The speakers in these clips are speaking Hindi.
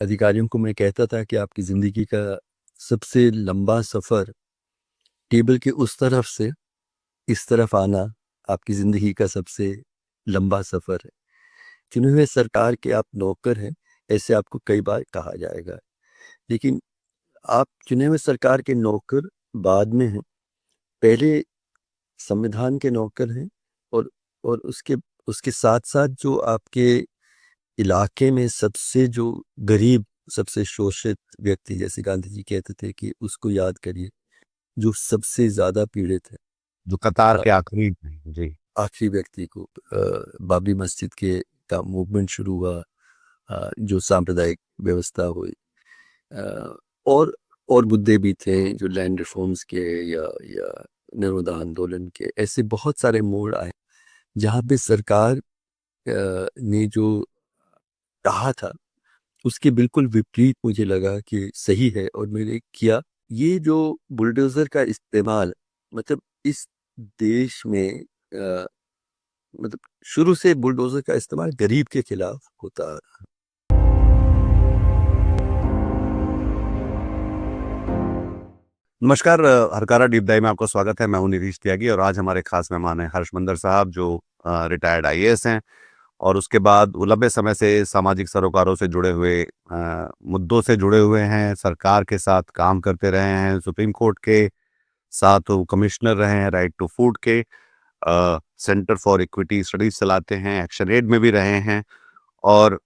अधिकारियों को मैं कहता था कि आपकी ज़िंदगी का सबसे लंबा सफ़र टेबल के उस तरफ से इस तरफ आना आपकी ज़िंदगी का सबसे लंबा सफ़र है। चुने हुए सरकार के आप नौकर हैं, ऐसे आपको कई बार कहा जाएगा। लेकिन आप चुने हुए सरकार के नौकर बाद में हैं, पहले संविधान के नौकर हैं और और उसके साथ-साथ जो आपके इलाके में सबसे जो गरीब, सबसे शोषित व्यक्ति, जैसे गांधी जी कहते थे कि उसको याद करिए, जो सबसे ज़्यादा पीड़ित है। जो कतार अ, के आखिरी। जी। आखिरी व्यक्ति को बाबरी मस्जिद के का मूवमेंट शुरू हुआ, जो सांप्रदायिक व्यवस्था हुई, अ, और और मुद्दे भी थे जो लैंड रिफॉर्म्स के या नरोदा आंदोलन के, ऐसे बहुत सारे मोड़ आए जहाँ पे सरकार ने जो कहा था उसके बिल्कुल विपरीत मुझे लगा कि सही है और मैंने किया। ये जो बुलडोजर का इस्तेमाल, मतलब इस देश में मतलब शुरू से बुलडोजर का इस्तेमाल गरीब के खिलाफ होता। नमस्कार, हरकारा डीप डाइव में आपका स्वागत है। मैं हूं निरीश त्यागी और आज हमारे खास मेहमान हैं हर्षमंदर साहब, जो रिटायर्ड आईएएस हैं और उसके बाद वो लंबे समय से सामाजिक सरोकारों से जुड़े हुए, मुद्दों से जुड़े हुए हैं, सरकार के साथ काम करते रहे हैं, सुप्रीम कोर्ट के साथ वो कमिश्नर रहे हैं, राइट टू फूड के सेंटर फॉर इक्विटी स्टडीज चलाते हैं, एक्शन एड में भी रहे हैं और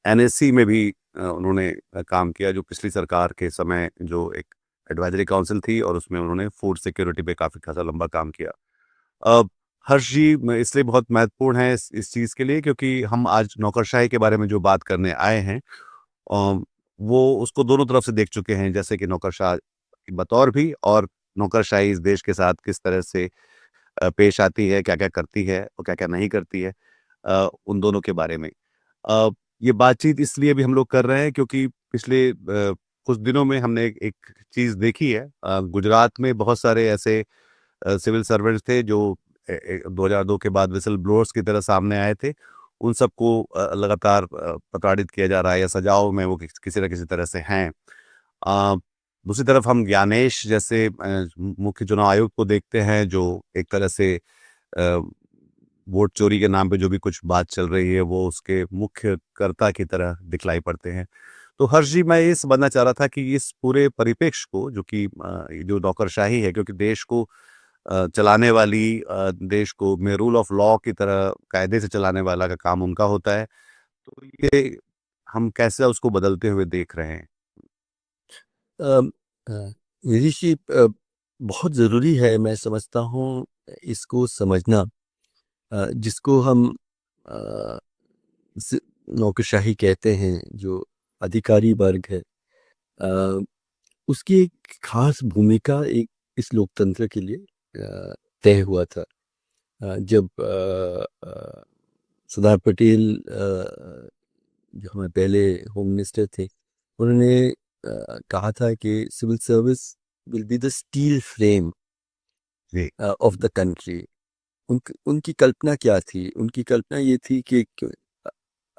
एनएससी में भी उन्होंने काम किया, जो पिछली सरकार के समय जो एक एडवाइजरी काउंसिल थी और उसमें उन्होंने फूड सिक्योरिटी पे काफ़ी खासा लंबा काम किया। अ, हर्ष जी इसलिए बहुत महत्वपूर्ण है इस चीज़ के लिए, क्योंकि हम आज नौकरशाही के बारे में जो बात करने आए हैं, वो उसको दोनों तरफ से देख चुके हैं, जैसे कि नौकरशाह बतौर भी और नौकरशाही इस देश के साथ किस तरह से पेश आती है, क्या-क्या करती है और क्या-क्या नहीं करती है, उन दोनों के बारे में। अ, ये बातचीत इसलिए भी हम लोग कर रहे हैं क्योंकि पिछले कुछ दिनों में हमने एक चीज़ देखी है। गुजरात में बहुत सारे ऐसे सिविल सर्वेंट्स थे जो 2002 के बाद व्हिसल ब्लोअर्स की तरह सामने आए थे। उन सबको लगातार प्रताड़ित किया जा रहा है या सजाओ में वो किसी न किसी तरह से हैं। अ, दूसरी तरफ हम ज्ञानेश जैसे मुख्य चुनाव आयुक्त को देखते हैं, जो एक तरह से अ, वोट चोरी के नाम पे जो भी कुछ बात चल रही है वो उसके मुख्य कर्ता की तरह दिखलाई पड़ते हैं। तो हर्ष जी, मैं ये समझना चाह रहा था कि इस पूरे परिप्रेक्ष्य को, जो कि ये जो नौकरशाही है, क्योंकि देश को चलाने वाली, देश को में रूल ऑफ लॉ की तरह कायदे से चलाने वाला का काम उनका होता है, तो ये हम कैसे उसको बदलते हुए देख रहे हैं? अम, अ, ऋषि, बहुत ज़रूरी है, मैं समझता हूँ, इसको समझना, जिसको हम अ, नौकरशाही कहते हैं, जो अधिकारी वर्ग है, अ, उसकी एक खास भूमिका एक इस लोकतंत्र के लिए तय हुआ था। जब सरदार पटेल, जो हमारे पहले होम मिनिस्टर थे, उन्होंने कहा था कि civil service will be the steel frame जी। Of the country. उनकी कल्पना क्या थी? उनकी कल्पना ये थी कि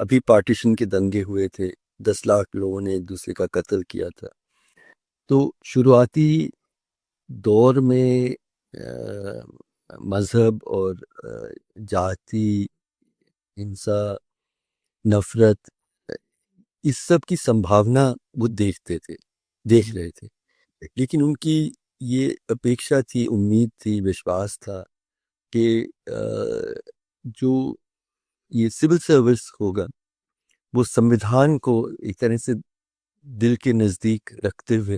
अभी पार्टीशन के दंगे हुए थे, 10 लाख लोगों ने एक दूसरे का कत्ल किया था। तो शुरुआती दौर में मजहब और जाति, हिंसा, नफरत, अ, इस सब की संभावना वो देख रहे थे। लेकिन उनकी ये अपेक्षा थी, उम्मीद थी, विश्वास था कि जो ये सिविल सर्विस होगा वो संविधान को एक तरह से दिल के नज़दीक रखते हुए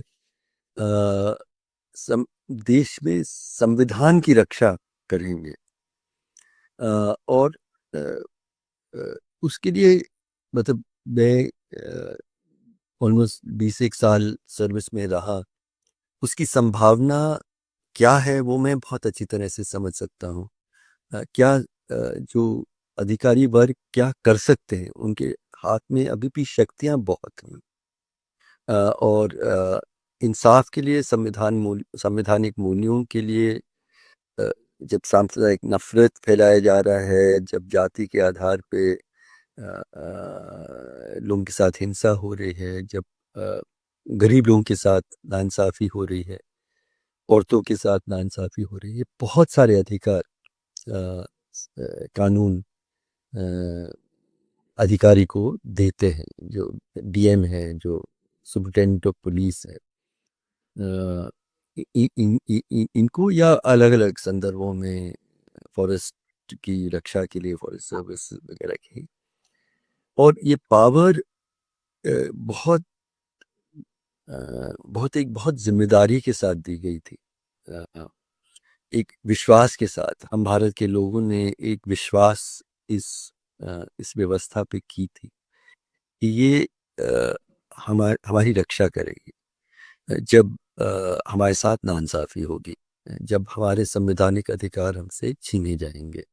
अ, देश में संविधान की रक्षा करेंगे। और अ, उसके लिए, मतलब मैं ऑलमोस्ट 21 साल सर्विस में रहा, उसकी संभावना क्या है वो मैं बहुत अच्छी तरह से समझ सकता हूँ। क्या जो अधिकारी वर्ग क्या कर सकते हैं, उनके हाथ में अभी भी शक्तियाँ बहुत हैं। और इंसाफ के लिए, संवैधानिक मूल्यों के लिए, अ, जब सांप्रदायिक नफरत फैलाया जा रहा है, जब जाति के आधार पे लोगों के साथ हिंसा हो रही है, जब अ, गरीब लोगों के साथ नाइंसाफ़ी हो रही है, औरतों के साथ नाइंसाफ़ी हो रही है, बहुत सारे अधिकार कानून अ, अधिकारी को देते हैं, जो डीएम है, जो सुप्रिटेंडेंट ऑफ पुलिस है, अ, इनको या अलग-अलग संदर्भों में फॉरेस्ट की रक्षा के लिए फॉरेस्ट सर्विस वगैरह की, और ये पावर बहुत बहुत जिम्मेदारी के साथ दी गई थी। एक विश्वास के साथ हम भारत के लोगों ने एक विश्वास इस इस व्यवस्था पे की थी कि ये हमारी रक्षा करेगी जब हमारे साथ नाइंसाफ़ी होगी, जब हमारे संवैधानिक अधिकार हमसे छीने जाएंगे।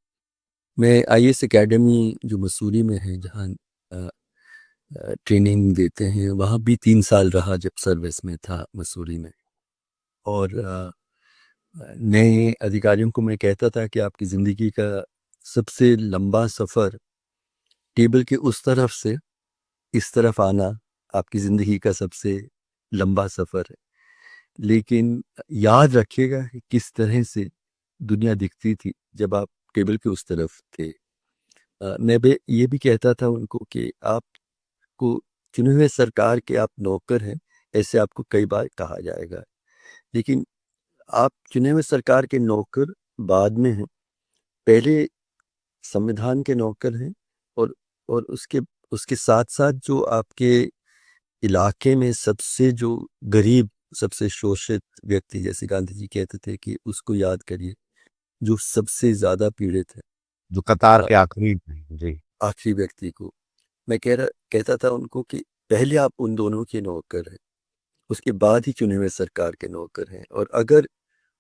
मैं आईएएस एकेडमी जो मसूरी में है, जहाँ ट्रेनिंग देते हैं, वहाँ भी 3 साल रहा जब सर्विस में था मसूरी में। और नए अधिकारियों को मैं कहता था कि आपकी ज़िंदगी का सबसे लंबा सफ़र टेबल के उस तरफ से इस तरफ आना आपकी ज़िंदगी का सबसे लंबा सफ़र है। लेकिन याद रखिएगा कि किस तरह से दुनिया दिखती थी जब आप टेबल के उस तरफ थे। मैं भी ये भी कहता था उनको कि आपको चुने हुए सरकार के आप नौकर हैं, ऐसे आपको कई बार कहा जाएगा। लेकिन आप चुने हुए सरकार के नौकर बाद में हैं, पहले संविधान के नौकर हैं, और उसके उसके साथ-साथ जो आपके इलाके में सबसे जो गरीब, सबसे शोषित व्यक्ति, जैसे गांधी जी कहते थे कि उसको याद करिए, जो सबसे ज़्यादा पीड़ित है, जो कतार अ, के आखिरी जी। आखिरी व्यक्ति को। मैं कहता था उनको कि पहले आप उन दोनों के नौकर हैं, उसके बाद ही चुने हुए सरकार के नौकर हैं, और अगर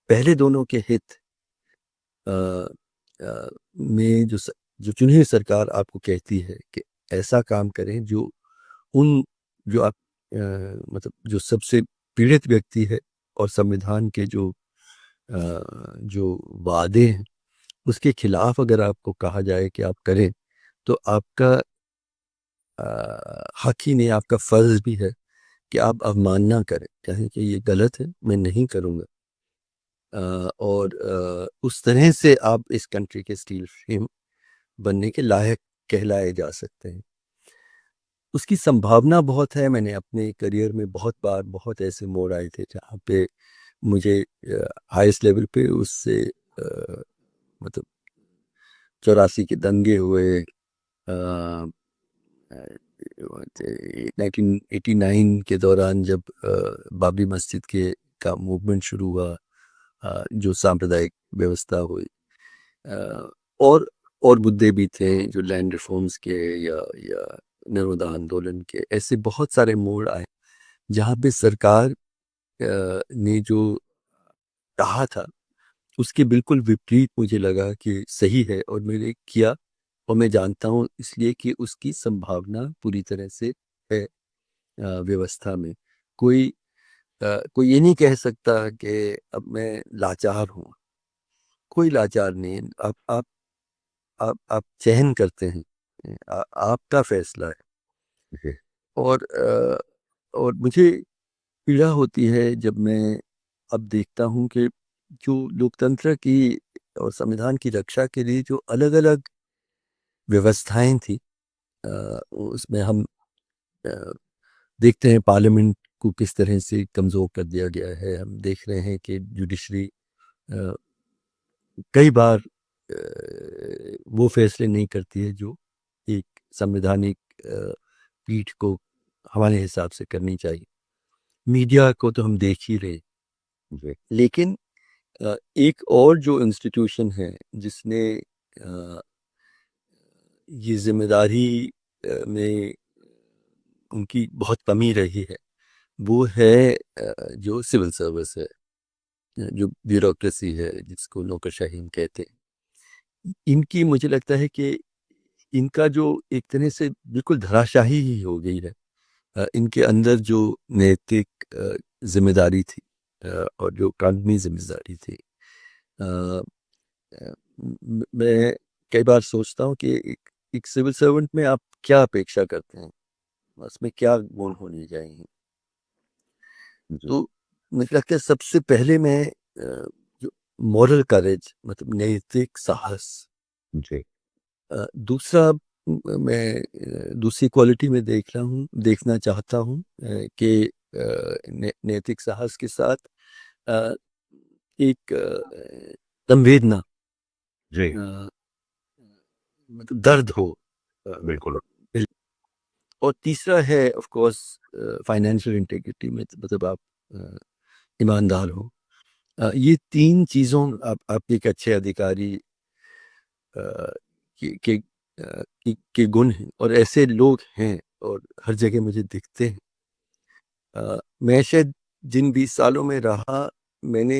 पहले दोनों के हित अ, में जो चुनी हुई सरकार आपको कहती है कि ऐसा काम करें जो उन जो आप मतलब जो सबसे पीड़ित व्यक्ति है, और संविधान के जो वादे हैं उसके खिलाफ अगर आपको कहा जाए कि आप करें, तो आपका हक ही नहीं, आपका फर्ज भी है कि आप अवमानना करें, कहें कि ये गलत है, मैं नहीं करूँगा। और उस तरह से आप इस कंट्री के स्टील फ्रेम बनने के लायक कहलाए जा सकते हैं। उसकी संभावना बहुत है। मैंने अपने करियर में बहुत बार बहुत ऐसे मोड़ आए थे जहाँ पे मुझे हाईएस्ट लेवल पे उससे मतलब 84 के दंगे हुए, 1989 के दौरान जब बाबरी मस्जिद के का मूवमेंट शुरू हुआ, जो सांप्रदायिक व्यवस्था हुई, अ, और और मुद्दे भी थे जो लैंड रिफॉर्म्स के या नर्मदा आंदोलन के, ऐसे बहुत सारे मोड़ आए जहाँ पे सरकार ने जो कहा था उसके बिल्कुल विपरीत मुझे लगा कि सही है, और मैंने किया, और मैं जानता हूँ इसलिए कि उसकी संभावना पूरी तरह से है व्यवस्था में। कोई कोई ये नहीं कह सकता कि अब मैं लाचार हूँ, कोई लाचार नहीं है। आप चयन करते हैं, आपका फैसला है। जी। और मुझे पीड़ा होती है जब मैं अब देखता हूँ कि जो लोकतंत्र की और संविधान की रक्षा के लिए जो अलग-अलग व्यवस्थाएं थी, उसमें हम अ, देखते हैं पार्लियामेंट को किस तरह से कमज़ोर कर दिया गया है। हम देख रहे हैं कि जुडिशरी कई बार वो फैसले नहीं करती है जो एक संवैधानिक पीठ को हमारे हिसाब से करनी चाहिए। मीडिया को तो हम देख ही रहे, जी। लेकिन एक और जो इंस्टीट्यूशन है जिसने अ, ये जिम्मेदारी में उनकी बहुत कमी रही है, वो है जो सिविल सर्विस है, जो ब्यूरोक्रेसी है, जिसको नौकरशाही हम कहते हैं। इनकी मुझे लगता है कि इनका जो एक तरह से बिल्कुल धराशाही ही हो गई है। इनके अंदर जो नैतिक जिम्मेदारी थी, और जो कानूनी जिम्मेदारी थी, अ, मैं कई बार सोचता हूँ कि एक सिविल सर्वेंट में आप क्या अपेक्षा करते हैं, उसमें क्या गुण होने चाहिए। जी, तो मुझे लगता है सबसे पहले मैं जो मॉरल करेज मतलब नैतिक साहस, जी, दूसरा मैं दूसरी क्वालिटी में देखना चाहता हूँ कि नैतिक साहस के साथ अ, एक संवेदना, जी, अ, मतलब दर्द हो, अ, बिल्कुल। बिल- और तीसरा है ऑफ कोर्स फाइनेंशियल इंटेग्रिटी में, मतलब आप अ, ईमानदार हो। ये तीन चीज़ों आप एक अच्छे अधिकारी अ, के गुण हैं, और ऐसे लोग हैं और हर जगह मुझे दिखते हैं। मैं शायद जिन 20 सालों में रहा, मैंने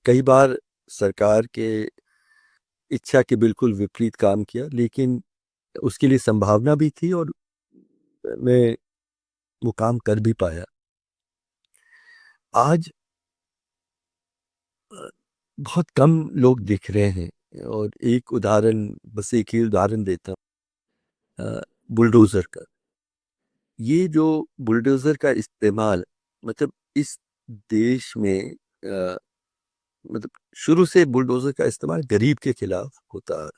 कई बार सरकार के इच्छा के बिल्कुल विपरीत काम किया, लेकिन उसके लिए संभावना भी थी और मैं वो काम कर भी पाया। आज अ, बहुत कम लोग दिख रहे हैं, और एक उदाहरण, बस एक ही उदाहरण देता हूँ, बुलडोजर का। ये जो बुलडोजर का इस्तेमाल, मतलब इस देश में मतलब शुरू से बुलडोजर का इस्तेमाल गरीब के खिलाफ होता है,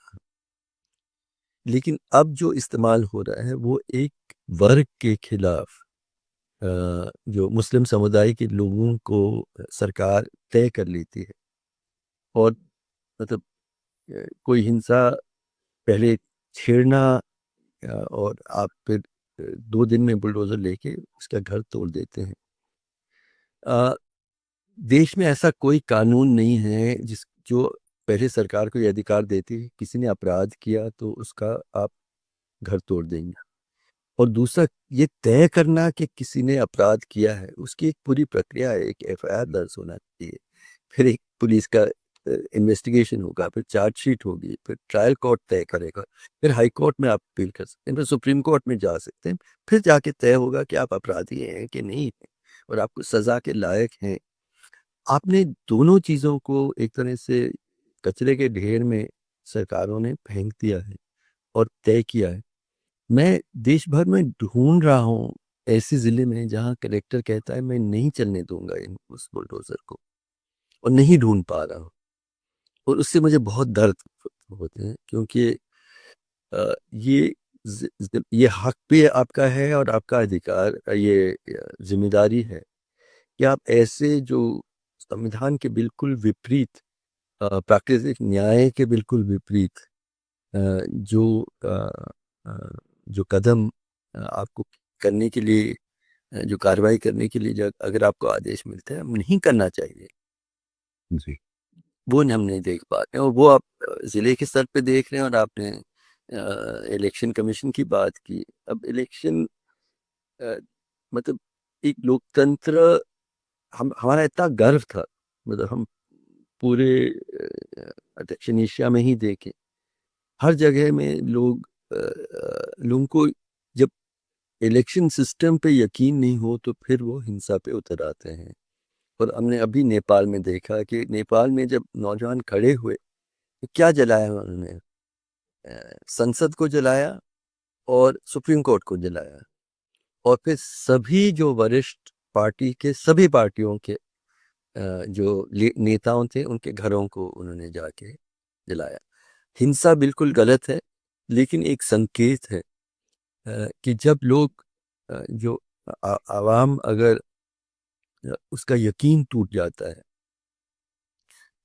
लेकिन अब जो इस्तेमाल हो रहा है वो एक वर्ग के खिलाफ, जो मुस्लिम समुदाय के लोगों को सरकार तय कर लेती है। और मतलब कोई हिंसा पहले छेड़ना, और आप फिर 2 दिन में बुलडोजर लेके उसका घर तोड़ देते हैं। अ, देश में ऐसा कोई कानून नहीं है जिस जो पहले सरकार को ये अधिकार देती है, किसी ने अपराध किया तो उसका आप घर तोड़ देंगे। और दूसरा, ये तय करना कि किसी ने अपराध किया है, उसकी एक पूरी प्रक्रिया है। एक एफआईआर दर्ज होना चाहिए, फिर एक पुलिस का इन्वेस्टिगेशन होगा, फिर चार्जशीट होगी, फिर ट्रायल कोर्ट तय करेगा, फिर हाई कोर्ट में आप अपील कर सकते हैं, फिर सुप्रीम कोर्ट में जा सकते हैं, फिर जाके तय होगा कि आप अपराधी हैं कि नहीं हैं, और आपको सजा के लायक हैं। आपने दोनों चीजों को एक तरह से कचरे के ढेर में सरकारों ने फेंक दिया है और तय किया है। मैं देश भर में ढूंढ रहा हूँ ऐसे जिले में जहाँ कलेक्टर कहता है मैं नहीं चलने दूंगा इन उस बुलडोजर को, और नहीं ढूंढ पा रहा हूँ। और उससे मुझे बहुत दर्द होते हैं, क्योंकि ये ये हक भी आपका है और आपका अधिकार, ये जिम्मेदारी है कि आप ऐसे जो संविधान के बिल्कुल विपरीत, प्राकृतिक न्याय के बिल्कुल विपरीत अ, जो अ, जो कदम आपको करने के लिए, जो कार्रवाई करने के लिए जब अगर आपको आदेश मिलते हैं, हम नहीं करना चाहिए, जी, वो हम नहीं देख पा रहे हैं। और वो आप जिले के स्तर पे देख रहे हैं, और आपने इलेक्शन कमीशन की बात की। अब इलेक्शन मतलब एक लोकतंत्र, हम हमारा इतना गर्व था, मतलब हम पूरे दक्षिण एशिया में ही देखें, हर जगह में लोगों को जब इलेक्शन सिस्टम पे यकीन नहीं हो तो फिर वो हिंसा पे उतर आते हैं। और हमने अभी नेपाल में देखा कि नेपाल में जब नौजवान खड़े हुए तो क्या जलाया उन्होंने, संसद को जलाया और सुप्रीम कोर्ट को जलाया, और फिर सभी जो वरिष्ठ पार्टी के सभी पार्टियों के जो नेताओं थे उनके घरों को उन्होंने जाके जलाया। हिंसा बिल्कुल गलत है, लेकिन एक संकेत है कि जब लोग जो आवाम अगर उसका यकीन टूट जाता है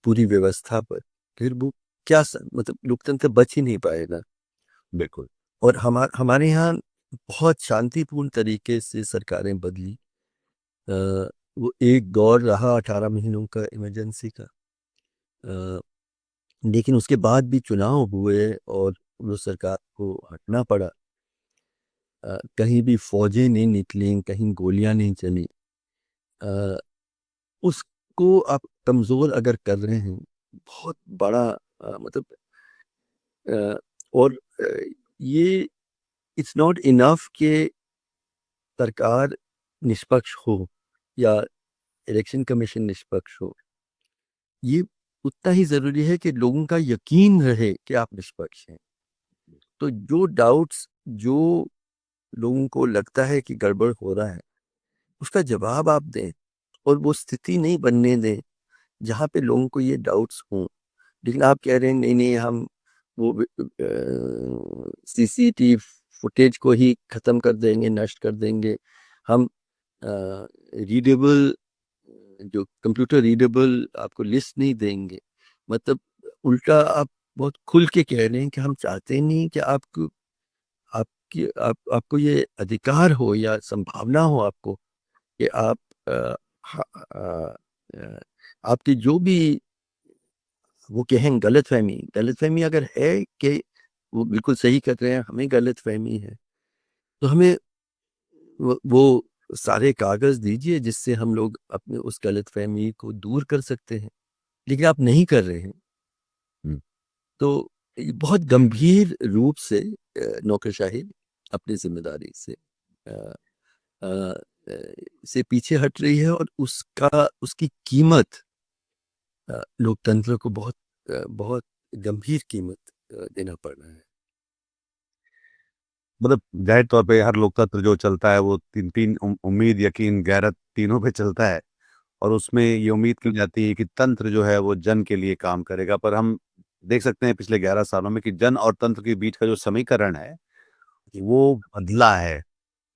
पूरी व्यवस्था पर, फिर वो क्या मतलब लोकतंत्र बच ही नहीं पाएगा। बिल्कुल। और हमारे यहाँ बहुत शांतिपूर्ण तरीके से सरकारें बदली। अ, वो एक दौर रहा 18 महीनों का इमरजेंसी का, अ, लेकिन उसके बाद भी चुनाव हुए और वो सरकार को हटना पड़ा। कहीं भी फौजें नहीं निकली, कहीं गोलियां नहीं चली। अ, उसको आप कमजोर अगर कर रहे हैं, बहुत बड़ा मतलब अ, और ये इट्स नॉट इनफ कि सरकार निष्पक्ष हो या इलेक्शन कमीशन निष्पक्ष हो। ये उतना ही जरूरी है कि लोगों का यकीन रहे कि आप निष्पक्ष हैं। तो जो डाउट्स जो लोगों को लगता है कि गड़बड़ हो रहा है उसका जवाब आप दें और वो स्थिति नहीं बनने दें जहाँ पे लोगों को ये डाउट्स हों। लेकिन आप कह रहे हैं नहीं नहीं हम वो सीसीटीवी फुटेज को ही खत्म कर देंगे, नष्ट कर देंगे, हम रीडेबल जो कंप्यूटर रीडेबल आपको लिस्ट नहीं देंगे। मतलब उल्टा आप बहुत खुल के कह रहे हैं कि हम चाहते नहीं कि आपको ये अधिकार हो या संभावना हो आपको कि आप अ, ह- अ, अ, आपकी जो भी वो कहें गलतफहमी अगर है कि वो बिल्कुल सही कर रहे हैं, हमें गलतफहमी है, तो हमें वो सारे कागज दीजिए जिससे हम लोग अपने उस गलतफहमी को दूर कर सकते हैं। लेकिन आप नहीं कर रहे हैं, हम्म। तो ये बहुत गंभीर रूप से नौकरशाही अपनी जिम्मेदारी से अ, अ, से पीछे हट रही है और उसकी कीमत लोकतंत्र को बहुत गंभीर कीमत देना पड़ रहा है। मतलब जाहिर तौर पे हर लोकतंत्र जो चलता है वो तीन तीन उम्मीद यकीन गैरत तीनों पे चलता है और उसमें ये उम्मीद की जाती है कि तंत्र जो है वो जन के लिए काम करेगा, पर हम देख सकते हैं पिछले 11 सालों में कि जन और तंत्र के बीच का जो समीकरण है जी, वो बदला है।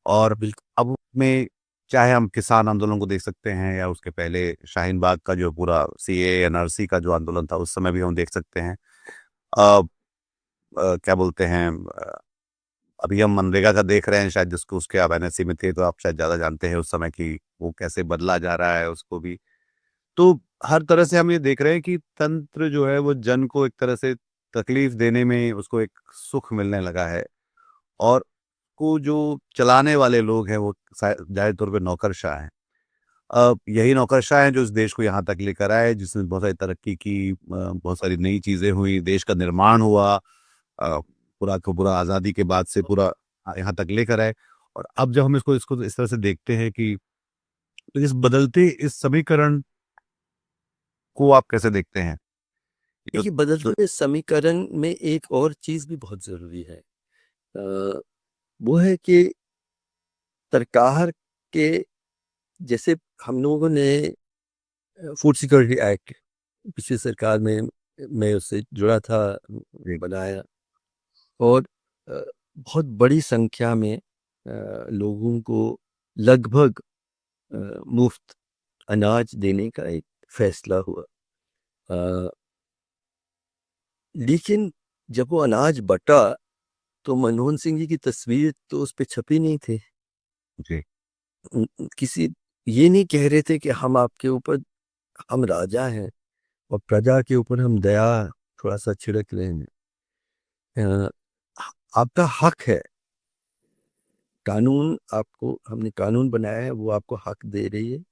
और बिल्कुल। अब में चाहे हम किसान आंदोलन को देख सकते हैं या उसके पहले शाहीन बाग का जो पूरा सीए एनआरसी का जो आंदोलन था उस समय भी हम देख सकते हैं। अ, क्या बोलते हैं, अभी हम मनरेगा का देख रहे हैं, शायद जिसको उसके आप एनएससी में थे तो आप शायद ज्यादा जानते हैं उस समय की वो कैसे बदला जा रहा है उसको भी। तो हर तरह से हम ये देख रहे हैं कि तंत्र जो है वो जन को एक तरह से तकलीफ देने में उसको एक सुख मिलने लगा है और को जो चलाने वाले लोग हैं वो जाहिर तौर पे नौकरशाह हैं। यही नौकरशाह हैं जो इस देश को यहाँ तक लेकर आए, जिसमें बहुत सारी तरक्की की, बहुत सारी नई चीजें हुई, देश का निर्माण हुआ, पूरा को पूरा आजादी के बाद से पूरा यहाँ तक लेकर आए। और अब जब हम इसको इसको इस तरह से देखते हैं कि तो इस बदलते इस समीकरण को आप कैसे देखते हैं? जो देखिए, बदलते हुए समीकरण में एक और चीज भी बहुत जरूरी है। अ, वो है कि सरकार के जैसे हम लोगों ने फूड सिक्योरिटी एक्ट पिछली सरकार में मैं उससे जुड़ा था, जी, बनाया और बहुत बड़ी संख्या में लोगों को लगभग मुफ्त अनाज देने का एक फैसला हुआ। अ, लेकिन जब वो अनाज बटा तो मनमोहन सिंह जी की तस्वीर तो उस पे छपी नहीं थी। जी। किसी ये नहीं कह रहे थे कि हम आपके ऊपर हम राजा हैं और प्रजा के ऊपर हम दया थोड़ा सा छिड़क रहे हैं। अ, आपका हक है, कानून आपको हमने कानून बनाया है वो आपको हक दे रही है,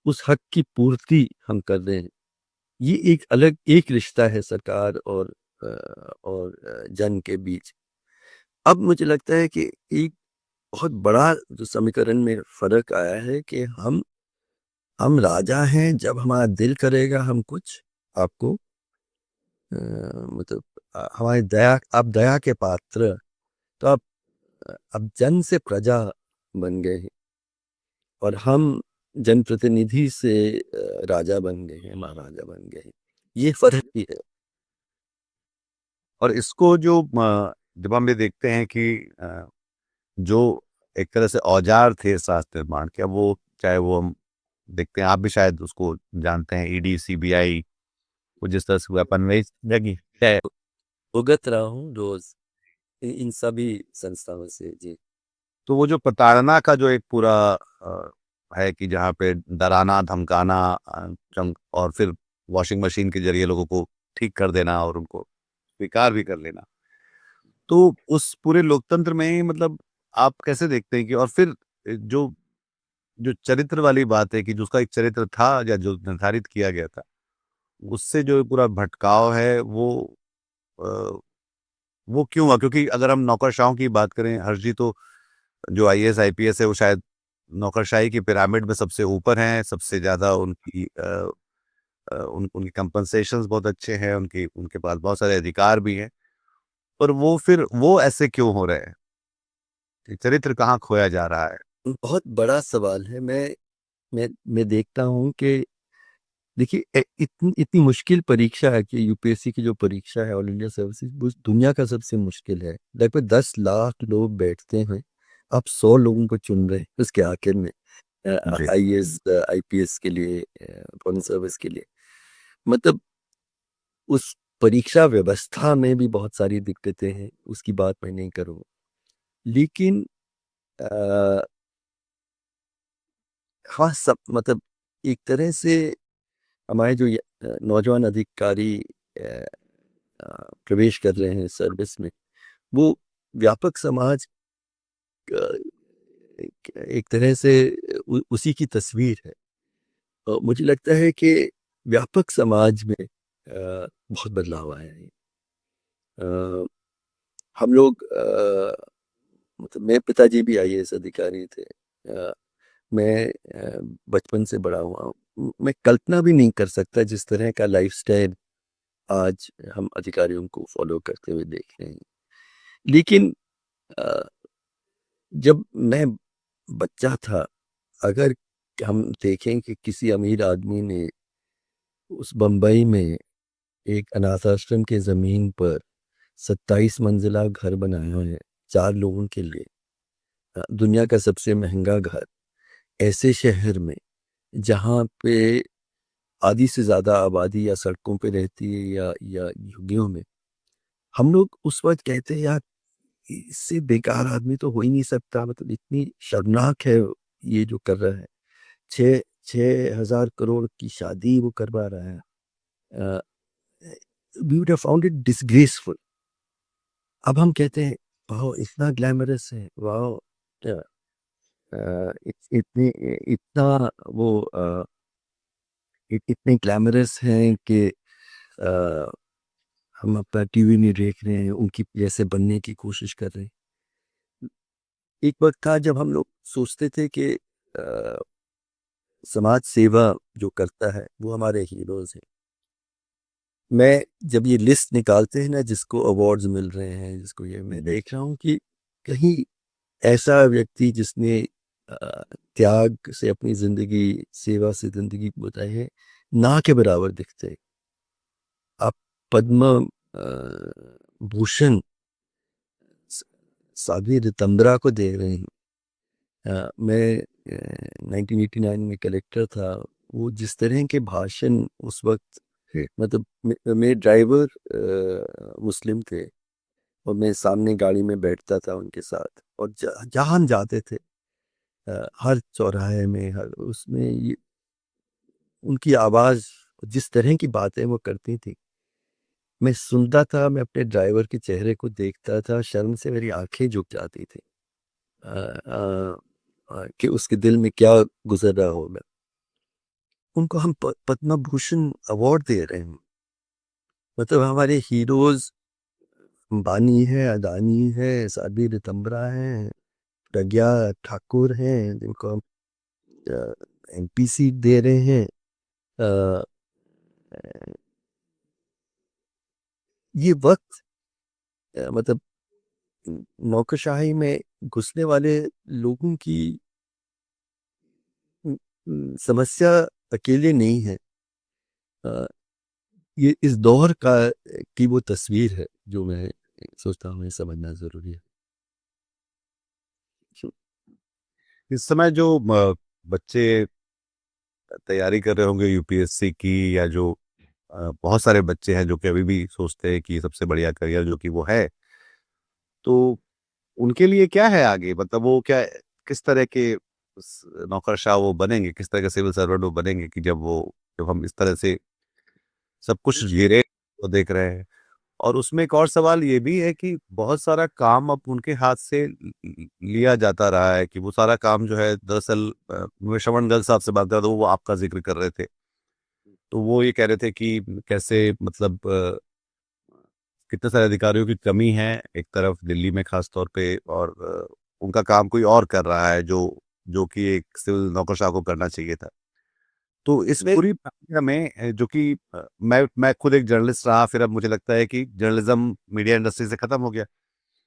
उस हक की पूर्ति हम कर रहे हैं। ये एक अलग एक रिश्ता है सरकार और जन के बीच। अब मुझे लगता है कि एक बहुत बड़ा जो समीकरण में फर्क आया है कि हम राजा हैं, जब हमारा दिल करेगा हम कुछ आपको मतलब हमारी दया, आप दया के पात्र, तो आप अब जन से प्रजा बन गए हैं और हम जनप्रतिनिधि से राजा बन गए हैं, महाराजा बन गए हैं। ये फर्क भी है। और इसको जो जब हम ये देखते हैं कि जो एक तरह से औजार थे शास्त्र निर्माण के, अब वो चाहे वो हम देखते हैं, आप भी शायद उसको जानते हैं, ईडी सीबीआई, वो जिस तरह से वेपनवेज लगी है। भुगत रहा हूँ रोज इन सभी संस्थाओं से। जी। तो वो जो प्रताड़ना का जो एक पूरा है कि जहाँ पे डराना धमकाना, और फिर वॉशिंग मशीन के जरिए लोगों को ठीक कर देना और उनको स्वीकार भी कर लेना, तो उस पूरे लोकतंत्र में मतलब आप कैसे देखते हैं कि और फिर जो जो चरित्र वाली बात है कि जो उसका एक चरित्र था या जो निर्धारित किया गया था, उससे जो पूरा भटकाव है अ, वो क्यों हुआ? क्योंकि अगर हम नौकरशाहों की बात करें, हर्ष जी, तो जो आईएएस आईपीएस है वो शायद नौकरशाही की पिरामिड में सबसे ऊपर हैं, सबसे ज्यादा उनकी उनकी कंपनसेशंस बहुत अच्छे हैं, उनकी उनके पास बहुत सारे अधिकार भी हैं। पर वो फिर वो ऐसे क्यों हो रहे हैं? कि चरित्र कहाँ खोया जा रहा है? बहुत बड़ा सवाल है। मैं देखता हूँ कि देखिए इतनी इतनी मुश्किल परीक्षा है कि यूपीएससी की जो परीक्षा है, ऑल इंडिया सर्विसेज, वो दुनिया का सबसे मुश्किल है। लगभग 10 लाख लोग बैठते हैं, आप 100 लोगों को चुन रहे हैं उसके आखिर में, जी। आईएएस आईपीएस के लिए, फॉरेन सर्विस के लिए। मतलब उस परीक्षा व्यवस्था में भी बहुत सारी दिक्कतें हैं, उसकी बात मैं नहीं करूँगा। लेकिन अ, हाँ, सब मतलब एक तरह से हमारे जो नौजवान अधिकारी अ, प्रवेश कर रहे हैं सर्विस में, वो व्यापक समाज एक तरह से उसी की तस्वीर है। मुझे लगता है कि व्यापक समाज में बहुत बदलाव आया है। अ, हम लोग मतलब मेरे पिताजी भी आईएएस अधिकारी थे। मैं बचपन से बड़ा हुआ हूँ। मैं कल्पना भी नहीं कर सकता जिस तरह का लाइफस्टाइल आज हम अधिकारियों को फॉलो करते हुए देख रहे हैं। लेकिन अ, जब मैं बच्चा था, अगर हम देखें कि किसी अमीर आदमी ने उस बम्बई में एक अनाथ आश्रम के जमीन पर 27 मंजिला घर बनाया है 4 लोगों के लिए, दुनिया का सबसे महंगा घर, ऐसे शहर में जहाँ पे आधी से ज्यादा आबादी या सड़कों पे रहती है या झुग्गियों में, हम लोग उस वक्त कहते हैं यार इससे बेकार आदमी तो हो ही नहीं सकता। मतलब इतनी शर्मनाक है ये जो कर रहा है। 6,000 करोड़ की शादी वो करवा रहा है। We would have found it disgraceful. अब हम कहते हैं वाह इतना ग्लैमरस है, वाह इतनी इतना वो इतने ग्लैमरस हैं कि अ, हम अपना टीवी नहीं देख रहे हैं, उनकी जैसे बनने की कोशिश कर रहे हैं। एक वक्त था जब हम लोग सोचते थे कि समाज सेवा जो करता है वो हमारे हीरोज हैं। मैं जब ये लिस्ट निकालते हैं ना जिसको अवार्ड्स मिल रहे हैं, जिसको ये, मैं देख रहा हूँ कि कहीं ऐसा व्यक्ति जिसने त्याग से अपनी जिंदगी, सेवा से जिंदगी बताई है, ना के बराबर दिखते हैं। आप पद्म भूषण स- साध्वी रितंद्रा को दे रहे हैं। मैं 1989 में कलेक्टर था। वो जिस तरह के भाषण उस वक्त, मतलब मेरे ड्राइवर मुस्लिम थे और मैं सामने गाड़ी में बैठता था उनके साथ, और जहाँ हम जाते थे हर चौराहे में, हर उसमें उनकी आवाज, जिस तरह की बातें वो करती थी, मैं सुनता था, मैं अपने ड्राइवर के चेहरे को देखता था, शर्म से मेरी आंखें झुक जाती थी कि उसके दिल में क्या गुजर रहा होगा। उनको हम पद्म भूषण अवार्ड दे रहे हैं। मतलब हमारे हीरोज अंबानी है, अदानी है, साध्वी रितंबरा है, प्रज्ञा ठाकुर हैं, जिनको हम एमपी सीट दे रहे हैं। अ, ये वक्त मतलब नौकरशाही में घुसने वाले लोगों की समस्या अकेले नहीं है। अ, ये इस दौर का की वो तस्वीर है जो मैं सोचता हूँ ये समझना जरूरी है। इस समय जो बच्चे तैयारी कर रहे होंगे यूपीएससी की, या जो बहुत सारे बच्चे हैं जो कि अभी भी सोचते हैं कि सबसे बढ़िया करियर जो कि वो है, तो उनके लिए क्या है आगे? मतलब वो क्या, किस तरह के नौकरशाह वो बनेंगे, किस तरह के सिविल सर्वेंट वो बनेंगे कि जब हम इस तरह से सब कुछ घेरे वो देख रहे हैं। और उसमें एक और सवाल ये भी है कि बहुत सारा काम अब उनके हाथ से लिया जाता रहा है, कि वो सारा काम जो है दरअसल मैं श्रवण गल साहब से बात कर रहा था, वो आपका जिक्र कर रहे थे। तो वो ये कह रहे थे कि कैसे मतलब कितने सारे अधिकारियों की कमी है एक तरफ दिल्ली में खास तौर पे, और उनका काम कोई और कर रहा है जो जो कि एक सिविल नौकरशाह को करना चाहिए था। तो इस मैं पूरी प्रक्रिया में जो कि मैं खुद एक जर्नलिस्ट रहा, फिर अब मुझे लगता है कि जर्नलिज्म मीडिया इंडस्ट्री से खत्म हो गया,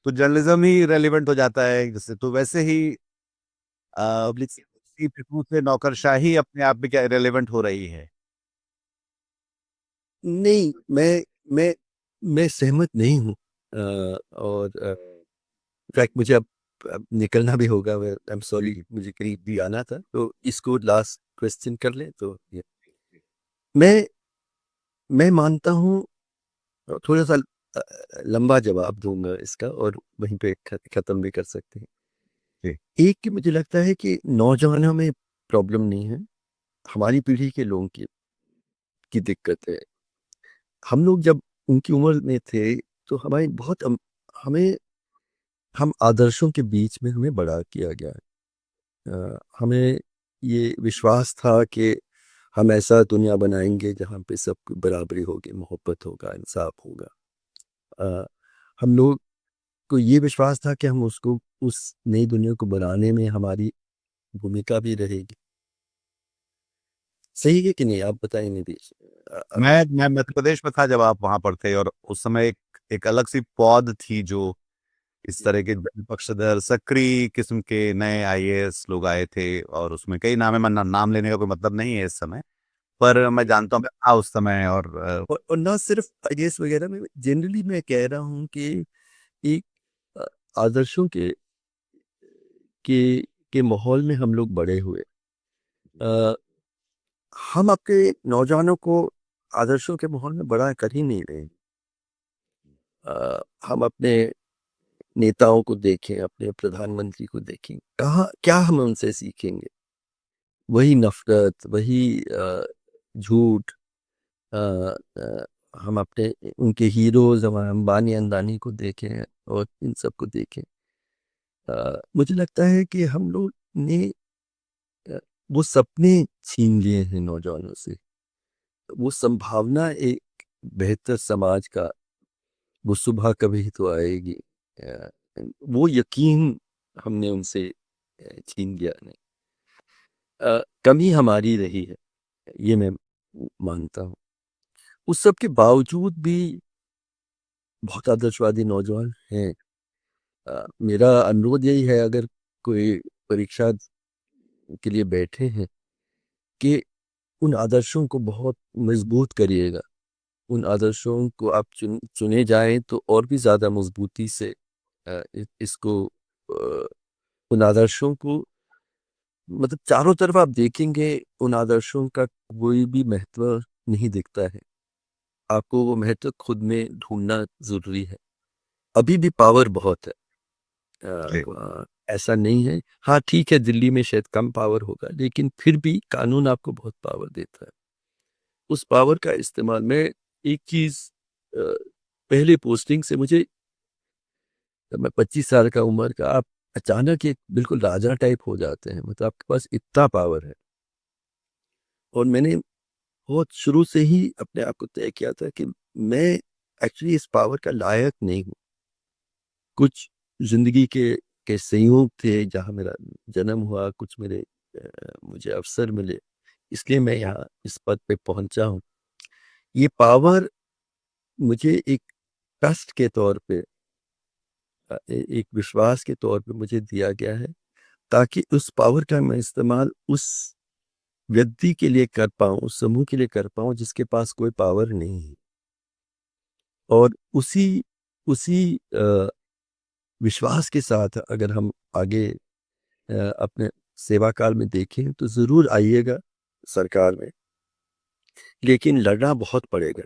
तो जर्नलिज्म ही रेलिवेंट हो जाता है जैसे, तो वैसे ही पब्लिक इसी फितूर से नौकरशाही अपने आप में क्या रेलिवेंट हो रही है? नहीं, मैं सहमत नहीं हूँ। और इनफैक्ट मुझे अब निकलना भी होगा। आई एम सॉरी, मुझे करीब भी आना था, तो इसको लास्ट क्वेश्चन कर लें तो ये मैं मैं मानता हूँ। थोड़ा सा लंबा जवाब दूंगा इसका और वहीं पे खत्म भी कर सकते हैं। जी। एक कि मुझे लगता है कि नौजवानों में प्रॉब्लम नहीं है, हमारी पीढ़ी के लोगों की दिक्कत है। हम लोग जब उनकी उम्र में थे तो हमारी बहुत हमें हम आदर्शों के बीच में हमें बड़ा किया गया है। हमें ये विश्वास था कि हम ऐसा दुनिया बनाएंगे जहाँ पे सब बराबरी होगी, मोहब्बत होगा, इंसाफ होगा। अ, हम लोग को ये विश्वास था कि हम उसको उस नई दुनिया को बनाने में हमारी भूमिका भी रहेगी। सही है कि नहीं, आप बताएं नीतीश। मैं मध्य प्रदेश में था जब आप वहां पर थे, और उस समय एक अलग सी पौध थी जो इस तरह के पक्षधर सक्रिय किस्म के नए आईएएस लोग आए थे, और उसमें कई नाम है, मैं नाम लेने का कोई मतलब नहीं है इस समय, पर मैं जानता हूँ मैं था उस समय। और और ना सिर्फ आईएएस वगैरह में, जनरली मैं कह रहा हूँ कि एक अ, आदर्शों के के माहौल में हम लोग बड़े हुए। अ, हम अपने नौजवानों को आदर्शों के माहौल में बड़ा कर ही नहीं रहे। हम अपने नेताओं को देखें, अपने प्रधानमंत्री को देखें, कहाँ क्या हम उनसे सीखेंगे? वही नफरत, वही झूठ। अ, अ, हम अपने उनके हीरोज, हमारे अंबानी अंदानी को देखें और इन सब को देखें। मुझे लगता है कि हम लोग ने अ, वो सपने छीन लिए हैं नौजवानों से। वो संभावना एक बेहतर समाज का, वो सुबह कभी तो आएगी। अ, वो यकीन हमने उनसे छीन लिया नहीं। कमी हमारी रही है, ये मैं मानता हूँ। उस सब के बावजूद भी बहुत आदर्शवादी नौजवान हैं। मेरा अनुरोध यही है, अगर कोई परीक्षा के लिए बैठे हैं, कि उन आदर्शों को बहुत मजबूत करिएगा। उन आदर्शों को आप चुने जाएं तो और भी ज़्यादा मजबूती से इसको उन आदर्शों को, मतलब चारों तरफ आप देखेंगे उन आदर्शों का कोई भी महत्व नहीं दिखता है। आपको वो महत्व खुद में ढूंढना जरूरी है। अभी भी पावर बहुत है। जी। ऐसा नहीं है। हाँ ठीक है, दिल्ली में शायद कम पावर होगा, लेकिन फिर भी कानून आपको बहुत पावर देता है। उस पावर का इस्तेमाल में एक चीज, पहले पोस्टिंग से मुझे, जब मैं 25 साल का उम्र का, आप अचानक एक बिल्कुल राजा टाइप हो जाते हैं, मतलब आपके पास इतना पावर है। और मैंने बहुत शुरू से ही अपने आप को तय किया था कि मैं एक्चुअली इस पावर का लायक नहीं हूँ। कुछ जिंदगी के संयोग थे जहाँ मेरा जन्म हुआ, कुछ मुझे अवसर मिले, इसलिए मैं यहाँ इस पद पे पहुंचा हूँ। ये पावर मुझे एक ट्रस्ट के तौर पे, एक विश्वास के तौर पे मुझे दिया गया है, ताकि उस पावर का मैं इस्तेमाल उस व्यक्ति के लिए कर पाऊं, उस समूह के लिए कर पाऊं जिसके पास कोई पावर नहीं है। और उसी उसी विश्वास के साथ अगर हम आगे अपने सेवा काल में देखें तो जरूर आइएगा सरकार में, लेकिन लड़ना बहुत पड़ेगा।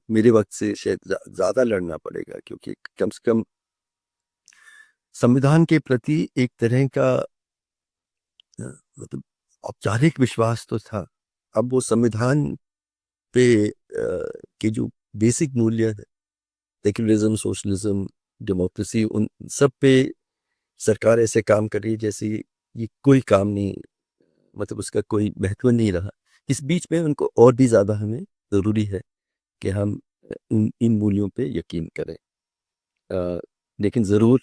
मेरे वक्त से शायद ज्यादा लड़ना पड़ेगा, क्योंकि कम से कम संविधान के प्रति एक तरह का मतलब औपचारिक विश्वास तो था। अब वो संविधान पे के जो बेसिक मूल्य है, सेक्युलरिज्म, सोशलिज्म, डेमोक्रेसी, उन सब पे सरकार ऐसे काम कर रही है जैसे ये कोई काम नहीं, मतलब उसका कोई महत्व नहीं रहा। इस बीच में उनको और भी ज्यादा हमें जरूरी है कि हम इन मूल्यों पे यकीन करें। लेकिन जरूर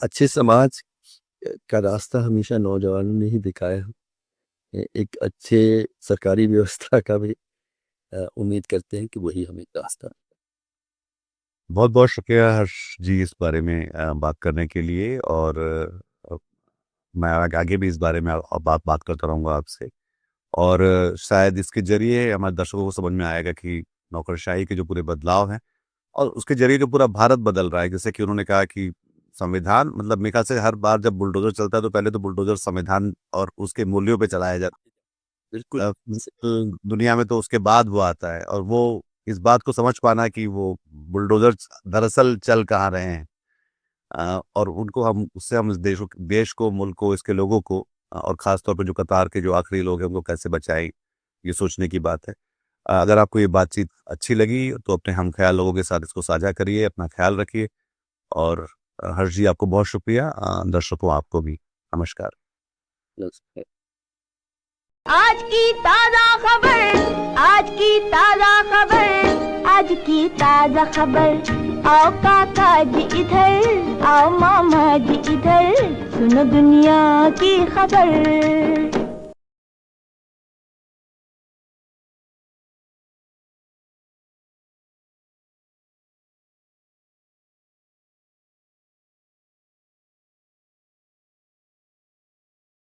अच्छे समाज का रास्ता हमेशा नौजवानों ने ही दिखाया है। एक अच्छे सरकारी व्यवस्था का भी उम्मीद करते हैं कि वही हमें रास्ता। बहुत बहुत शुक्रिया हर्ष जी इस बारे में बात करने के लिए, और मैं आगे भी इस बारे में बात करता रहूँगा आपसे, और शायद इसके जरिए हमारे दर्शकों को समझ में आएगा कि नौकरशाही के जो पूरे बदलाव हैं और उसके जरिए जो पूरा भारत बदल रहा है। जैसे कि उन्होंने कहा कि संविधान, मतलब मेरे ख्याल से हर बार जब बुलडोजर चलता है तो पहले तो बुलडोजर संविधान और उसके मूल्यों पे चलाया जाता है। बिल्कुल। दुनिया में तो उसके बाद वो आता है, और वो इस बात को समझ पाना कि वो बुलडोजर दरअसल चल कहाँ रहे हैं, और उनको हम उससे हम इस देश को, मुल्क को, इसके लोगों को, और ख़ास तौर पे जो कतार के जो आखिरी लोग हैं उनको कैसे बचाएं, ये सोचने की बात है। अगर आपको ये बातचीत अच्छी लगी तो अपने हमख्याल लोगों के साथ इसको साझा करिए, अपना ख्याल रखिए, और हर्ष जी आपको बहुत शुक्रिया, दर्शकों आपको भी नमस्कार। नमस्कार। आज की ताजा खबर, आज की ताजा खबर, आज की ताजा खबर। आओ काका जी इधर, आओ मामा जी इधर, सुनो दुनिया की खबर।